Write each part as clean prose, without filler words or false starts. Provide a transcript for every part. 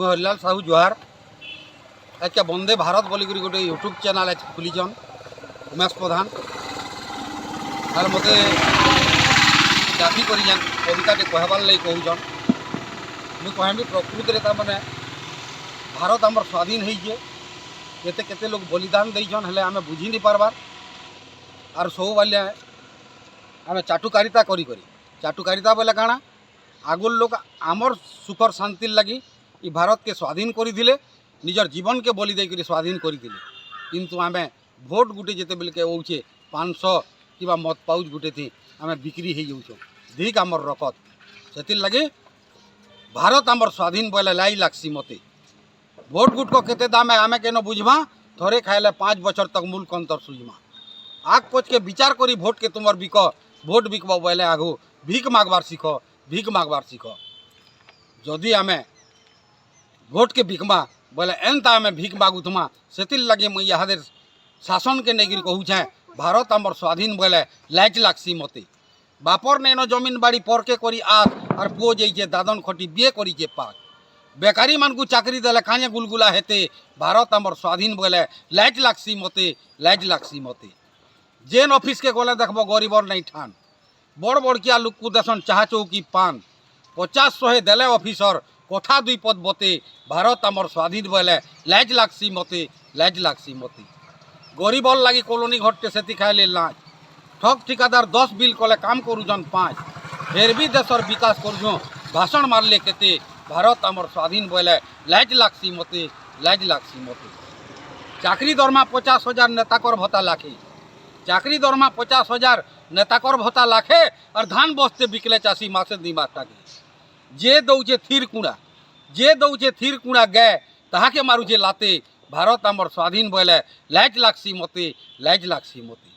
ମୁଁ ହରିଲାଲ ସାହୁ ଜୁହାର। ଆଜକେ ବନ୍ଦେ ଭାରତ ବୋଲିକରି ଗୋଟେ ୟୁଟ୍ୟୁବ୍ ଚ୍ୟାନେଲ୍ ଆଜ ଖୋଲିଛନ୍ ଉମେଶ ପ୍ରଧାନ। ଆର୍ ମୋତେ ଚାକିରି କରିଛନ୍ କବିତାଟେ କହିବାର୍ ଲାଗି କହୁଛନ୍। ମୁଁ କହିବି ପ୍ରକୃତରେ ତାମାନେ ଭାରତ ଆମର ସ୍ୱାଧୀନ ହେଇଛେ, କେତେ କେତେ ଲୋକ ବଳିଦାନ ଦେଇଛନ୍, ହେଲେ ଆମେ ବୁଝି ନି ପାରବାର୍। ଆର୍ ସବୁବେଳେ ଆମେ ଚାଟୁକାରିତା କରି ଚାଟୁକାରିତା ବୋଲେ କାଣା, ଆଗୁର লোক আমার সুখর শান্তির লাগি ই ভারতকে স্বাধীন করে নিজের জীবনকে বলি দিয়ে স্বাধীন করে কিন্তু আমি ভোট গুটে যেতবেলকে হচ্ছে 500 কিংবা মদ পাউচ গুটে আমি বিক্রি হয়ে যাচ্ছু ঠিক আমার রকত সেগে ভারত আমার স্বাধীন বলে লাই লাগছি মতে। ভোট গুটক কেতে দামে আমি কেন বুঝবা, থরে খাইলে 5 বছর তক মূল কন্তর সুঝমা। আগ পচকে বিচার করি ভোটকে তোমার বিক ভোট বিকব বলে আগু ভিক মাগবার শিখ, ভিক মাগবার শিখ। যদি আমি ভোট के बिकमा बोले एनता आम भिक मागुथमा से लगे मुझे यहाँ शासन के नहीं कहूँ भारत आमर स्वाधीन बोले लाज लागसी मते। बापर नैन जमीन बाड़ी परके करी आस और पुओ जाइए दादन खटी बीए करी पाक बेकारी मान को चाकरी देले काने गुलगुला हेते भारत आमर स्वाधीन बोले लाज लागसी मते, लाज लागसी मते। जेन ऑफिस के गले देखब गरीबर नहीं ठान बड़ बड़किया लोक को देसन चाह चौकी पान 50-100 देले ऑफिसर कथा 2 पद बते भारत आमर स्वाधीन बोले लाज लागसी मते, लाज लागसी मते। गरीबर लगी कॉलोनी घटे से खाइले लाज ठग ठिकादार 10 बिल कले काम करूजन 5 फिर भी देशर विकास करूँ भाषण मारले केते भारत आमर स्वाधीन बोले लाज लागसी मते, लाज लागसी मते। चाकरी दरमा 50,000 नेताकर भत्ता लाखे, चाकरी दरमा 50,000 नेताकर भत्ता लाखे और धान बस्ते बिकले चाषी मासे 2 मास टाके जे दौचे थीर कुड़ा, जे दौचे थीर कुड़ा गए ताहाके मारुचे लाते भारत आमर स्वाधीन बोले लाज लागसी मते, लाज लागसी मते।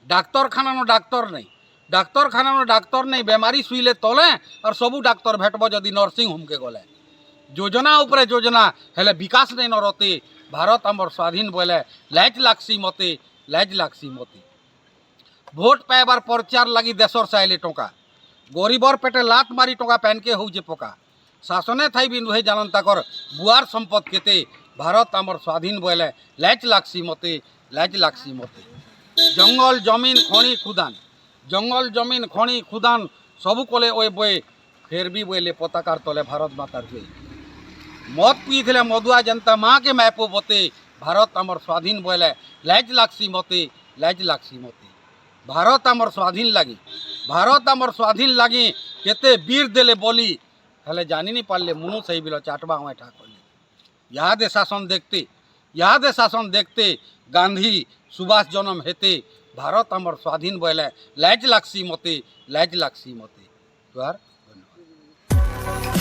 डाक्तरखाना डाक्तर नहीं, डाक्तरखाना डाक्तर नहीं, बेमारी शुईले तले और सबू डाक्तर भेटब जदि नर्सिंग होम के गले योजना उपरे योजना हेले विकास नहीं नरते भारत आमर स्वाधीन बोले लाज लागसी मते, लाज लागसी मते। भोट पाइबार प्रचार लगी देशर चाइले टोका गरीबर पेटे लात मारी टोका पैन के हो पका शासने थाई भी नुहे जानन ताकर बुआर संपद केते भारत आमर स्वाधीन बोले लाज लागसी मते, लाज लागसी मते। जंगल जमीन खणी खुदान, जंगल जमीन खणी खुदान सबू कले ओए बोए फिर भी बोले पताकार तले भारत मातार जोई मद पीले मदुआ जनता माँ के मैपो बते भारत आमर स्वाधीन बोले लाज लागसी मते, लाज लागसी मते। भारत आमर स्वाधीन लगी, भारत आमर स्वाधीन लगी केते वीर देले बोली हेले जानी नहीं पारले मुनु सही बिलो चाटबा हमें ठाकुर याद शासन देखते, याद शासन देखते गांधी सुभाष जन्म हेते भारत आमर स्वाधीन बोले लाज लागसी मते, लाज लागसी मते। धन्यवाद।